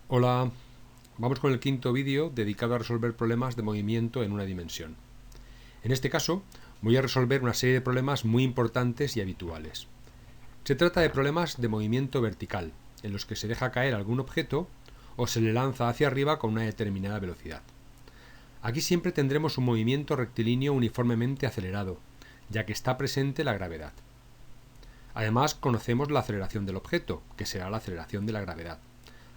Hola, vamos con el quinto vídeo dedicado a resolver problemas de movimiento en una dimensión. En este caso, voy a resolver una serie de problemas muy importantes y habituales. Se trata de problemas de movimiento vertical, en los que se deja caer algún objeto o se le lanza hacia arriba con una determinada velocidad. Aquí siempre tendremos un movimiento rectilíneo uniformemente acelerado, ya que está presente la gravedad. Además, conocemos la aceleración del objeto, que será la aceleración de la gravedad.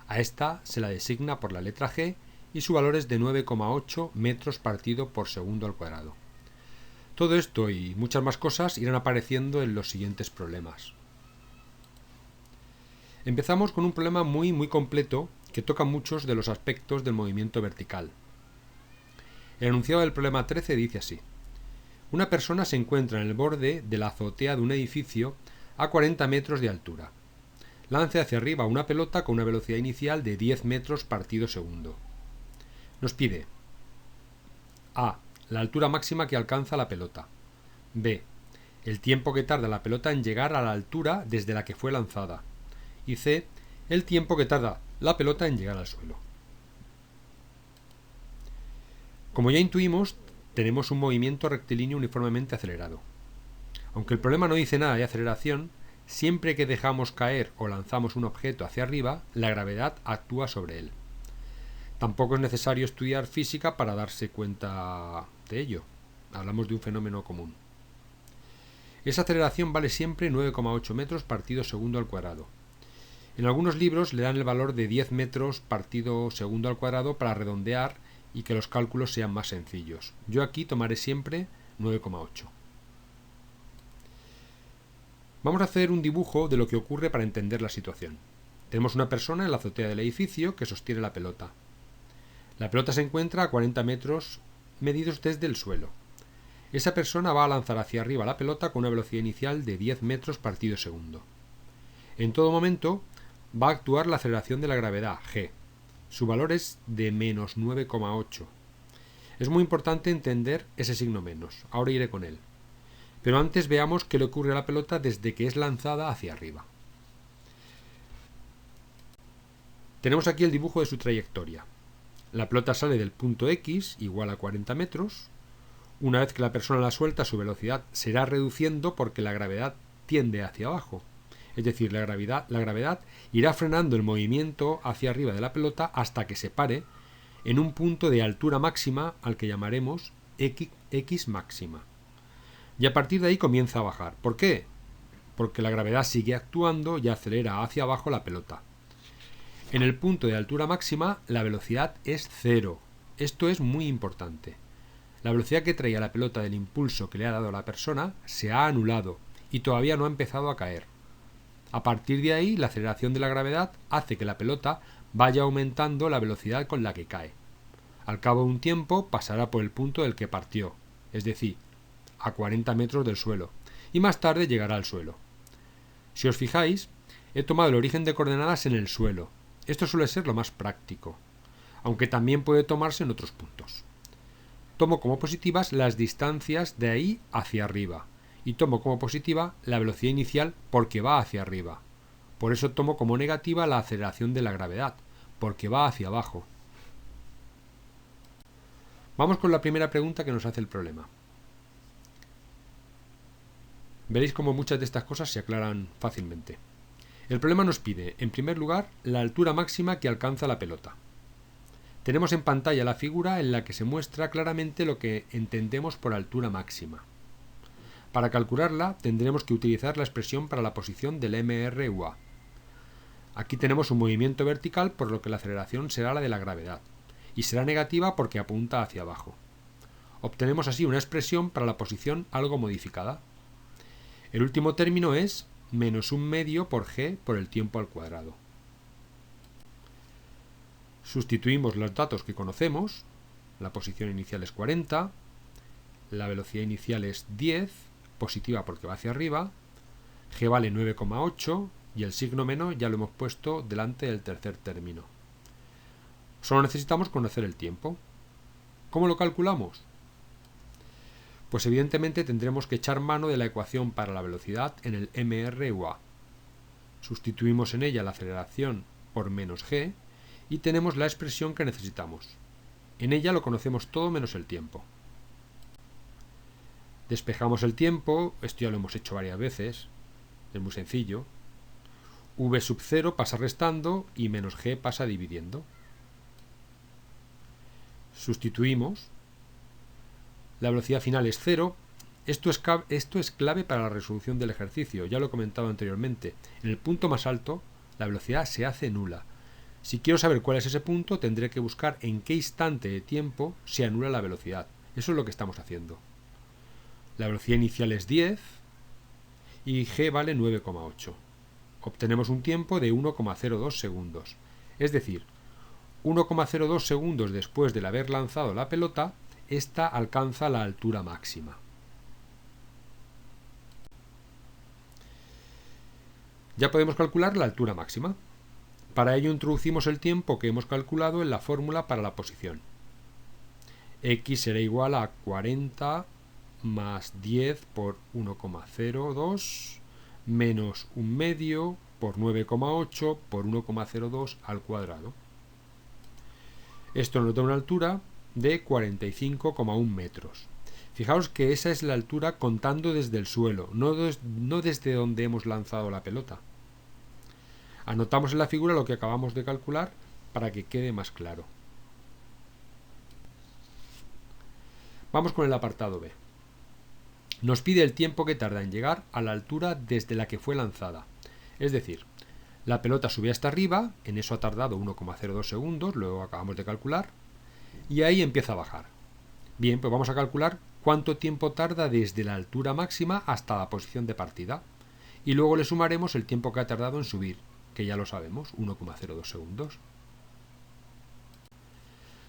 A esta se la designa por la letra g y su valor es de 9,8 metros partido por segundo al cuadrado. Todo esto y muchas más cosas irán apareciendo en los siguientes problemas. Empezamos con un problema muy completo que toca muchos de los aspectos del movimiento vertical. El enunciado del problema 13 dice así: una persona se encuentra en el borde de la azotea de un edificio a 40 metros de altura. Lance hacia arriba una pelota con una velocidad inicial de 10 metros partido segundo. Nos pide A. La altura máxima que alcanza la pelota. B. El tiempo que tarda la pelota en llegar a la altura desde la que fue lanzada. Y C. El tiempo que tarda la pelota en llegar al suelo. Como ya intuimos, tenemos un movimiento rectilíneo uniformemente acelerado. Aunque el problema no dice nada de aceleración, siempre que dejamos caer o lanzamos un objeto hacia arriba, la gravedad actúa sobre él. Tampoco es necesario estudiar física para darse cuenta de ello. Hablamos de un fenómeno común. Esa aceleración vale siempre 9,8 metros partido segundo al cuadrado. En algunos libros le dan el valor de 10 metros partido segundo al cuadrado para redondear y que los cálculos sean más sencillos. Yo aquí tomaré siempre 9,8. Vamos a hacer un dibujo de lo que ocurre para entender la situación. Tenemos una persona en la azotea del edificio que sostiene la pelota. La pelota se encuentra a 40 metros medidos desde el suelo. Esa persona va a lanzar hacia arriba la pelota con una velocidad inicial de 10 metros partido segundo. En todo momento va a actuar la aceleración de la gravedad, g. Su valor es de menos 9,8. Es muy importante entender ese signo menos. Ahora iré con él. Pero antes veamos qué le ocurre a la pelota desde que es lanzada hacia arriba. Tenemos aquí el dibujo de su trayectoria. La pelota sale del punto X, igual a 40 metros. Una vez que la persona la suelta, su velocidad se irá reduciendo porque la gravedad tiende hacia abajo. Es decir, la gravedad irá frenando el movimiento hacia arriba de la pelota hasta que se pare en un punto de altura máxima al que llamaremos X máxima. Y a partir de ahí comienza a bajar. ¿Por qué? Porque la gravedad sigue actuando y acelera hacia abajo la pelota. En el punto de altura máxima, la velocidad es cero. Esto es muy importante. La velocidad que traía la pelota del impulso que le ha dado la persona se ha anulado y todavía no ha empezado a caer. A partir de ahí, la aceleración de la gravedad hace que la pelota vaya aumentando la velocidad con la que cae. Al cabo de un tiempo pasará por el punto del que partió, es decir, a 40 metros del suelo, y más tarde llegará al suelo. Si os fijáis, he tomado el origen de coordenadas en el suelo. Esto suele ser lo más práctico, aunque también puede tomarse en otros puntos. Tomo como positivas las distancias de ahí hacia arriba, y tomo como positiva la velocidad inicial porque va hacia arriba. Por eso tomo como negativa la aceleración de la gravedad, porque va hacia abajo. Vamos con la primera pregunta que nos hace el problema. Veréis cómo muchas de estas cosas se aclaran fácilmente. El problema nos pide, en primer lugar, la altura máxima que alcanza la pelota. Tenemos en pantalla la figura en la que se muestra claramente lo que entendemos por altura máxima. Para calcularla tendremos que utilizar la expresión para la posición del MRUA. Aquí tenemos un movimiento vertical, por lo que la aceleración será la de la gravedad, y será negativa porque apunta hacia abajo. Obtenemos así una expresión para la posición algo modificada. El último término es menos 1/2 por g por el tiempo al cuadrado. Sustituimos los datos que conocemos. La posición inicial es 40, la velocidad inicial es 10, positiva porque va hacia arriba, g vale 9,8 y el signo menos ya lo hemos puesto delante del tercer término. Solo necesitamos conocer el tiempo. ¿Cómo lo calculamos? Pues evidentemente tendremos que echar mano de la ecuación para la velocidad en el MRUA. Sustituimos en ella la aceleración por menos g y tenemos la expresión que necesitamos. En ella lo conocemos todo menos el tiempo. Despejamos el tiempo, esto ya lo hemos hecho varias veces, es muy sencillo. V sub 0 pasa restando y menos g pasa dividiendo. Sustituimos. La velocidad final es 0. Esto es clave para la resolución del ejercicio, ya lo he comentado anteriormente. En el punto más alto, la velocidad se hace nula. Si quiero saber cuál es ese punto, tendré que buscar en qué instante de tiempo se anula la velocidad. Eso es lo que estamos haciendo. La velocidad inicial es 10 y g vale 9,8. Obtenemos un tiempo de 1,02 segundos. Es decir, 1,02 segundos después de haber lanzado la pelota, esta alcanza la altura máxima. Ya podemos calcular la altura máxima. Para ello introducimos el tiempo que hemos calculado en la fórmula para la posición. X será igual a 40 más 10 por 1,02 menos 1 medio por 9,8 por 1,02 al cuadrado. Esto nos da una altura de 45,1 metros. Fijaos que esa es la altura contando desde el suelo, no desde donde hemos lanzado la pelota. Anotamos en la figura lo que acabamos de calcular para que quede más claro. Vamos con el apartado B. Nos pide el tiempo que tarda en llegar a la altura desde la que fue lanzada. Es decir, la pelota sube hasta arriba, en eso ha tardado 1,02 segundos, luego acabamos de calcular, y ahí empieza a bajar. Bien, pues vamos a calcular cuánto tiempo tarda desde la altura máxima hasta la posición de partida. Y luego le sumaremos el tiempo que ha tardado en subir, que ya lo sabemos, 1,02 segundos.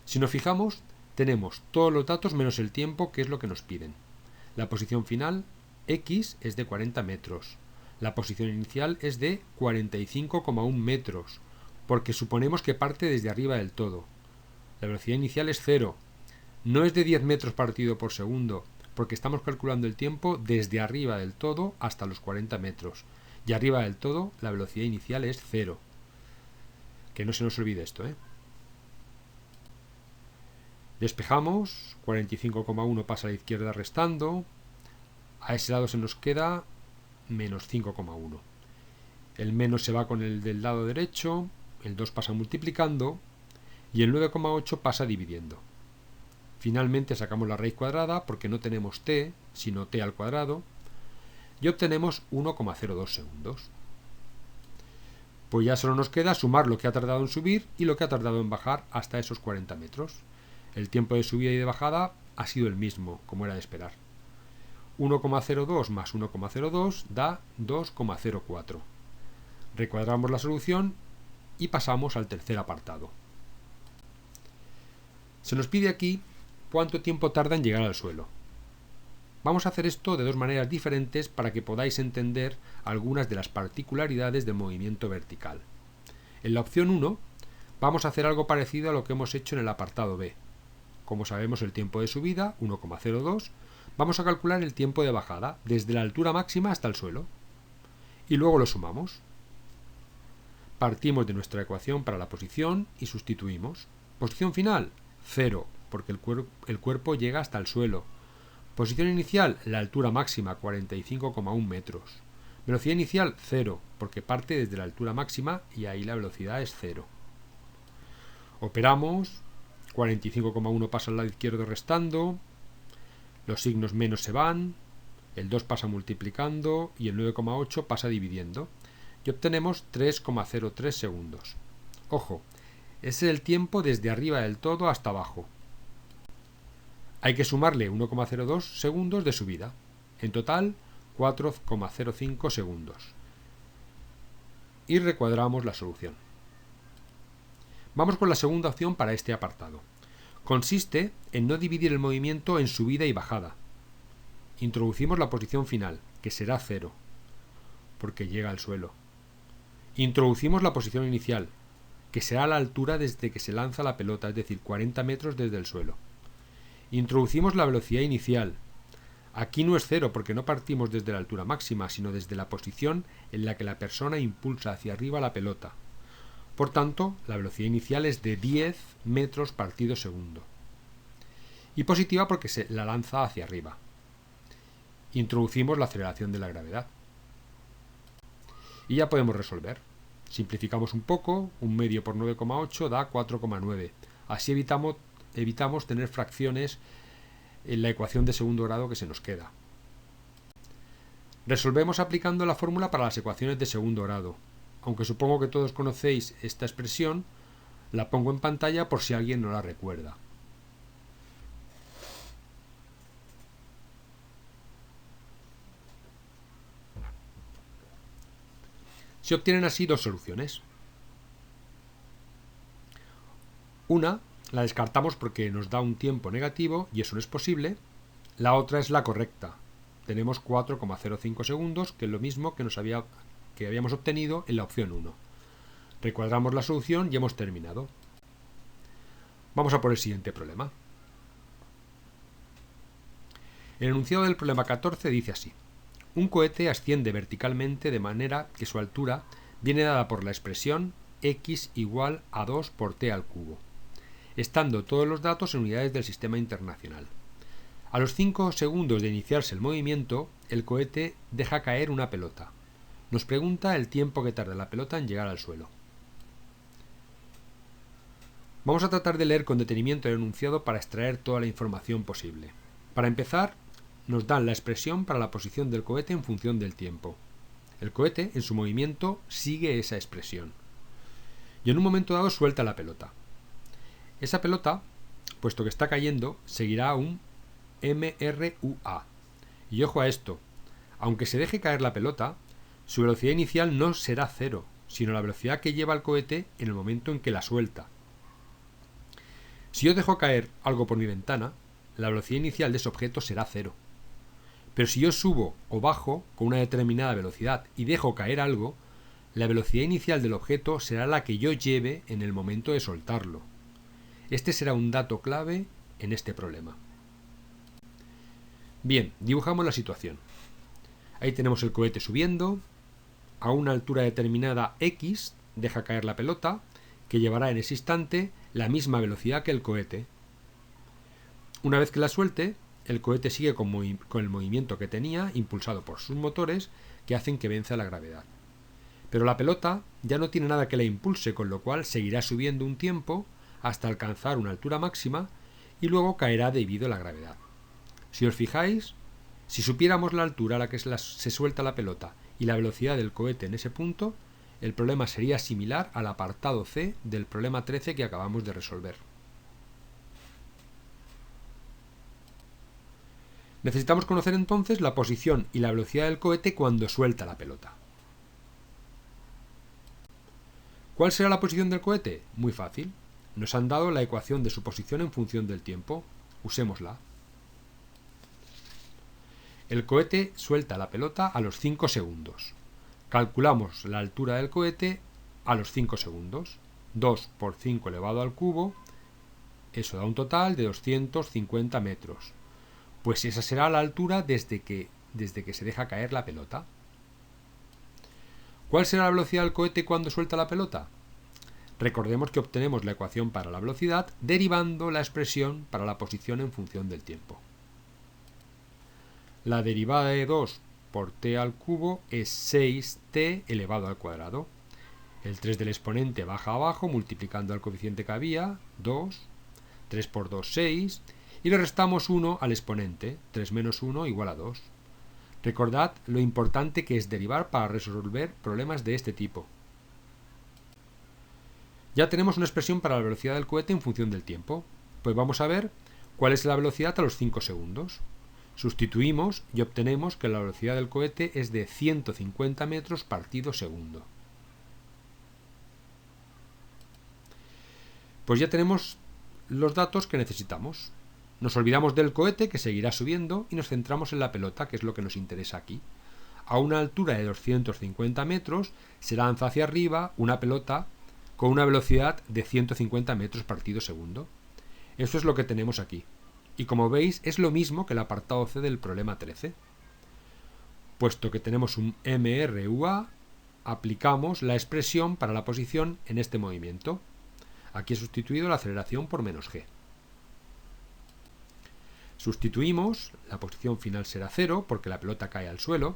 Si nos fijamos, tenemos todos los datos menos el tiempo, que es lo que nos piden. La posición final, X, es de 40 metros. La posición inicial es de 45,1 metros, porque suponemos que parte desde arriba del todo. La velocidad inicial es 0. No es de 10 metros partido por segundo, porque estamos calculando el tiempo desde arriba del todo hasta los 40 metros. Y arriba del todo, la velocidad inicial es 0. Que no se nos olvide esto, ¿eh? Despejamos, 45,1 pasa a la izquierda restando, a ese lado se nos queda menos 5,1. El menos se va con el del lado derecho, el 2 pasa multiplicando y el 9,8 pasa dividiendo. Finalmente sacamos la raíz cuadrada porque no tenemos t, sino t al cuadrado, y obtenemos 1,02 segundos. Pues ya solo nos queda sumar lo que ha tardado en subir y lo que ha tardado en bajar hasta esos 40 metros. El tiempo de subida y de bajada ha sido el mismo, como era de esperar. 1,02 más 1,02 da 2,04. Recuadramos la solución y pasamos al tercer apartado. Se nos pide aquí cuánto tiempo tarda en llegar al suelo. Vamos a hacer esto de dos maneras diferentes para que podáis entender algunas de las particularidades del movimiento vertical. En la opción 1 vamos a hacer algo parecido a lo que hemos hecho en el apartado B. Como sabemos el tiempo de subida, 1,02, vamos a calcular el tiempo de bajada, desde la altura máxima hasta el suelo. Y luego lo sumamos. Partimos de nuestra ecuación para la posición y sustituimos. Posición final, 0, porque el cuerpo llega hasta el suelo. Posición inicial, la altura máxima, 45,1 metros. Velocidad inicial, 0, porque parte desde la altura máxima y ahí la velocidad es 0. Operamos, 45,1 pasa al lado izquierdo restando, los signos menos se van, el 2 pasa multiplicando y el 9,8 pasa dividiendo. Y obtenemos 3,03 segundos. Ojo, ese es el tiempo desde arriba del todo hasta abajo. Hay que sumarle 1,02 segundos de subida. En total, 4,05 segundos. Y recuadramos la solución. Vamos con la segunda opción para este apartado. Consiste en no dividir el movimiento en subida y bajada. Introducimos la posición final, que será 0, porque llega al suelo. Introducimos la posición inicial, que será la altura desde que se lanza la pelota, es decir, 40 metros desde el suelo. Introducimos la velocidad inicial. Aquí no es 0 porque no partimos desde la altura máxima, sino desde la posición en la que la persona impulsa hacia arriba la pelota. Por tanto, la velocidad inicial es de 10 metros partido segundo. Y positiva porque se la lanza hacia arriba. Introducimos la aceleración de la gravedad. Y ya podemos resolver. Simplificamos un poco, 1 medio por 9,8 da 4,9. Así evitamos tener fracciones en la ecuación de segundo grado que se nos queda. Resolvemos aplicando la fórmula para las ecuaciones de segundo grado. Aunque supongo que todos conocéis esta expresión, la pongo en pantalla por si alguien no la recuerda. Se obtienen así dos soluciones. Una la descartamos porque nos da un tiempo negativo y eso no es posible. La otra es la correcta. Tenemos 4,05 segundos, que es lo mismo que habíamos obtenido en la opción 1. Recuadramos la solución y hemos terminado. Vamos a por el siguiente problema. El enunciado del problema 14 dice así. Un cohete asciende verticalmente de manera que su altura viene dada por la expresión x igual a 2 por t al cubo, estando todos los datos en unidades del sistema internacional. A los 5 segundos de iniciarse el movimiento, el cohete deja caer una pelota. Nos pregunta el tiempo que tarda la pelota en llegar al suelo. Vamos a tratar de leer con detenimiento el enunciado para extraer toda la información posible. Para empezar, nos dan la expresión para la posición del cohete en función del tiempo. El cohete, en su movimiento, sigue esa expresión. Y en un momento dado suelta la pelota. Esa pelota, puesto que está cayendo, seguirá un MRUA. Y ojo a esto, aunque se deje caer la pelota, su velocidad inicial no será cero, sino la velocidad que lleva el cohete en el momento en que la suelta. Si yo dejo caer algo por mi ventana, la velocidad inicial de ese objeto será cero. Pero si yo subo o bajo con una determinada velocidad y dejo caer algo, la velocidad inicial del objeto será la que yo lleve en el momento de soltarlo. Este será un dato clave en este problema. Bien, dibujamos la situación. Ahí tenemos el cohete subiendo, a una altura determinada x, deja caer la pelota, que llevará en ese instante la misma velocidad que el cohete. Una vez que la suelte, el cohete sigue con el movimiento que tenía, impulsado por sus motores, que hacen que venza la gravedad. Pero la pelota ya no tiene nada que la impulse, con lo cual seguirá subiendo un tiempo hasta alcanzar una altura máxima y luego caerá debido a la gravedad. Si os fijáis, si supiéramos la altura a la que se suelta la pelota y la velocidad del cohete en ese punto, el problema sería similar al apartado C del problema 13 que acabamos de resolver. Necesitamos conocer entonces la posición y la velocidad del cohete cuando suelta la pelota. ¿Cuál será la posición del cohete? Muy fácil. Nos han dado la ecuación de su posición en función del tiempo. Usémosla. El cohete suelta la pelota a los 5 segundos. Calculamos la altura del cohete a los 5 segundos. 2 por 5 elevado al cubo, eso da un total de 250 metros. Pues esa será la altura desde que se deja caer la pelota. ¿Cuál será la velocidad del cohete cuando suelta la pelota? Recordemos que obtenemos la ecuación para la velocidad derivando la expresión para la posición en función del tiempo. La derivada de 2 por t al cubo es 6t elevado al cuadrado. El 3 del exponente baja abajo multiplicando al coeficiente que había, 2, 3 por 2, 6, y le restamos 1 al exponente, 3 menos 1 igual a 2. Recordad lo importante que es derivar para resolver problemas de este tipo. Ya tenemos una expresión para la velocidad del cohete en función del tiempo. Pues vamos a ver cuál es la velocidad a los 5 segundos. Sustituimos y obtenemos que la velocidad del cohete es de 150 metros partido segundo. Pues ya tenemos los datos que necesitamos. Nos olvidamos del cohete, que seguirá subiendo, y nos centramos en la pelota, que es lo que nos interesa aquí. A una altura de 250 metros se lanza hacia arriba una pelota con una velocidad de 150 metros partido segundo. Eso es lo que tenemos aquí. Y como veis, es lo mismo que el apartado C del problema 13. Puesto que tenemos un MRUA, aplicamos la expresión para la posición en este movimiento. Aquí he sustituido la aceleración por menos g. Sustituimos, la posición final será 0 porque la pelota cae al suelo.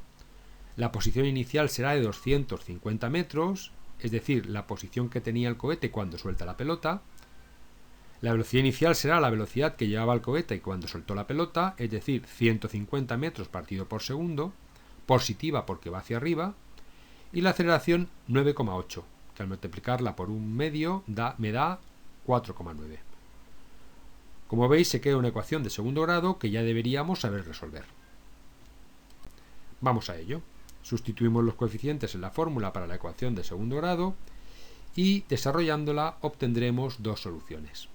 La posición inicial será de 250 metros, es decir, la posición que tenía el cohete cuando suelta la pelota. La velocidad inicial será la velocidad que llevaba el cohete cuando soltó la pelota, es decir, 150 metros partido por segundo, positiva porque va hacia arriba, y la aceleración 9,8, que al multiplicarla por un medio me da 4,9. Como veis, se queda una ecuación de segundo grado que ya deberíamos saber resolver. Vamos a ello. Sustituimos los coeficientes en la fórmula para la ecuación de segundo grado y, desarrollándola, obtendremos dos soluciones.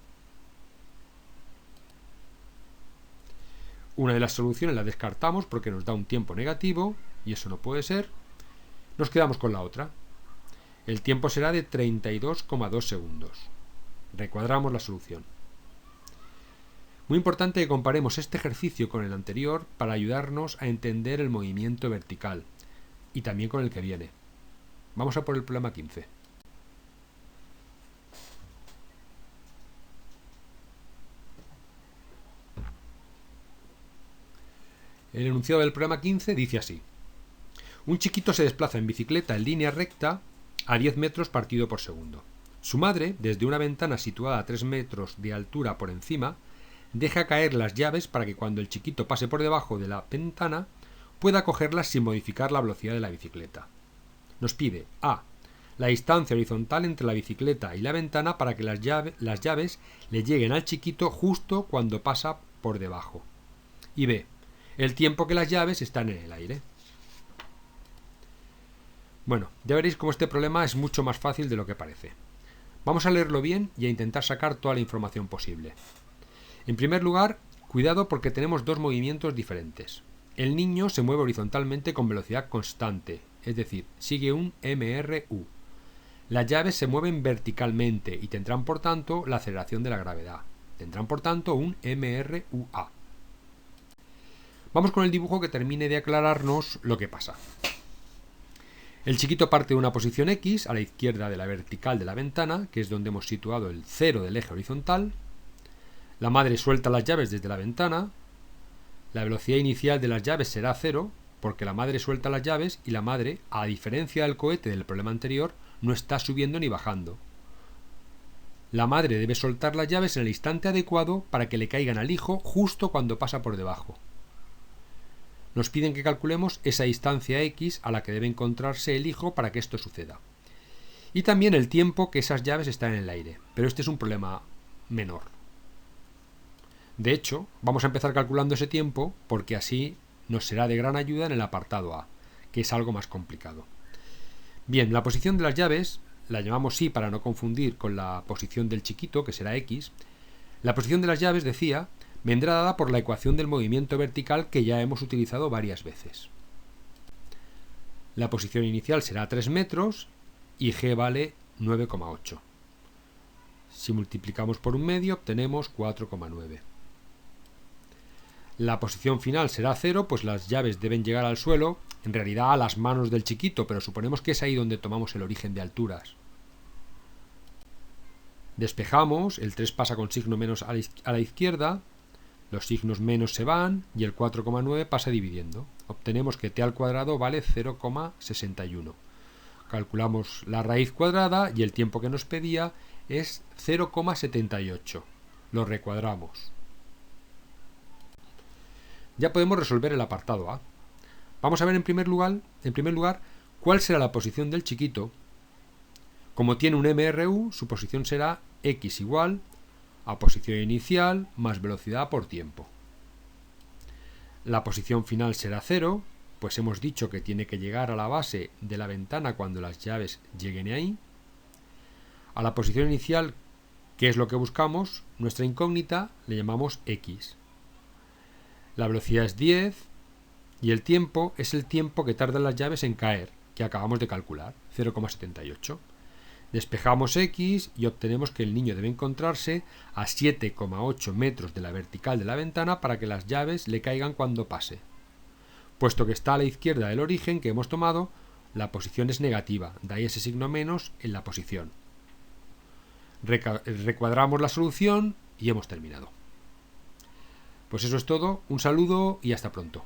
Una de las soluciones la descartamos porque nos da un tiempo negativo, y eso no puede ser. Nos quedamos con la otra. El tiempo será de 32,2 segundos. Recuadramos la solución. Muy importante que comparemos este ejercicio con el anterior para ayudarnos a entender el movimiento vertical, y también con el que viene. Vamos a por el problema 15. El enunciado del problema 15 dice así: un chiquito se desplaza en bicicleta en línea recta a 10 metros partido por segundo. Su madre, desde una ventana situada a 3 metros de altura por encima, deja caer las llaves para que cuando el chiquito pase por debajo de la ventana pueda cogerlas sin modificar la velocidad de la bicicleta. Nos pide a. la distancia horizontal entre la bicicleta y la ventana para que las llaves le lleguen al chiquito justo cuando pasa por debajo, y b. el tiempo que las llaves están en el aire. Bueno, ya veréis cómo este problema es mucho más fácil de lo que parece. Vamos a leerlo bien y a intentar sacar toda la información posible. En primer lugar, cuidado porque tenemos dos movimientos diferentes. El niño se mueve horizontalmente con velocidad constante, es decir, sigue un MRU. Las llaves se mueven verticalmente y tendrán por tanto la aceleración de la gravedad. Tendrán por tanto un MRUA. Vamos con el dibujo que termine de aclararnos lo que pasa. El chiquito parte de una posición X a la izquierda de la vertical de la ventana, que es donde hemos situado el 0 del eje horizontal. La madre suelta las llaves desde la ventana. La velocidad inicial de las llaves será 0, porque la madre suelta las llaves y la madre, a diferencia del cohete del problema anterior, no está subiendo ni bajando. La madre debe soltar las llaves en el instante adecuado para que le caigan al hijo justo cuando pasa por debajo. Nos piden que calculemos esa distancia X a la que debe encontrarse el hijo para que esto suceda. Y también el tiempo que esas llaves están en el aire, pero este es un problema menor. De hecho, vamos a empezar calculando ese tiempo porque así nos será de gran ayuda en el apartado A, que es algo más complicado. Bien, la posición de las llaves la llamamos Y para no confundir con la posición del chiquito, que será X. La posición de las llaves, decía, vendrá dada por la ecuación del movimiento vertical que ya hemos utilizado varias veces. La posición inicial será 3 metros y G vale 9,8. Si multiplicamos por un medio obtenemos 4,9. La posición final será 0, pues las llaves deben llegar al suelo, en realidad a las manos del chiquito, pero suponemos que es ahí donde tomamos el origen de alturas. Despejamos, el 3 pasa con signo menos a la izquierda, los signos menos se van y el 4,9 pasa dividiendo. Obtenemos que t al cuadrado vale 0,61. Calculamos la raíz cuadrada y el tiempo que nos pedía es 0,78. Lo recuadramos. Ya podemos resolver el apartado A. Vamos a ver en primer lugar cuál será la posición del chiquito. Como tiene un MRU, su posición será X igual a posición inicial más velocidad por tiempo. La posición final será 0, pues hemos dicho que tiene que llegar a la base de la ventana cuando las llaves lleguen ahí. A la posición inicial, que es lo que buscamos, nuestra incógnita le llamamos X. La velocidad es 10 y el tiempo es el tiempo que tardan las llaves en caer, que acabamos de calcular, 0,78. Despejamos X y obtenemos que el niño debe encontrarse a 7,8 metros de la vertical de la ventana para que las llaves le caigan cuando pase. Puesto que está a la izquierda del origen que hemos tomado, La posición es negativa, de ahí ese signo menos en la posición. Recuadramos la solución y hemos terminado. Pues eso es todo, un saludo y hasta pronto.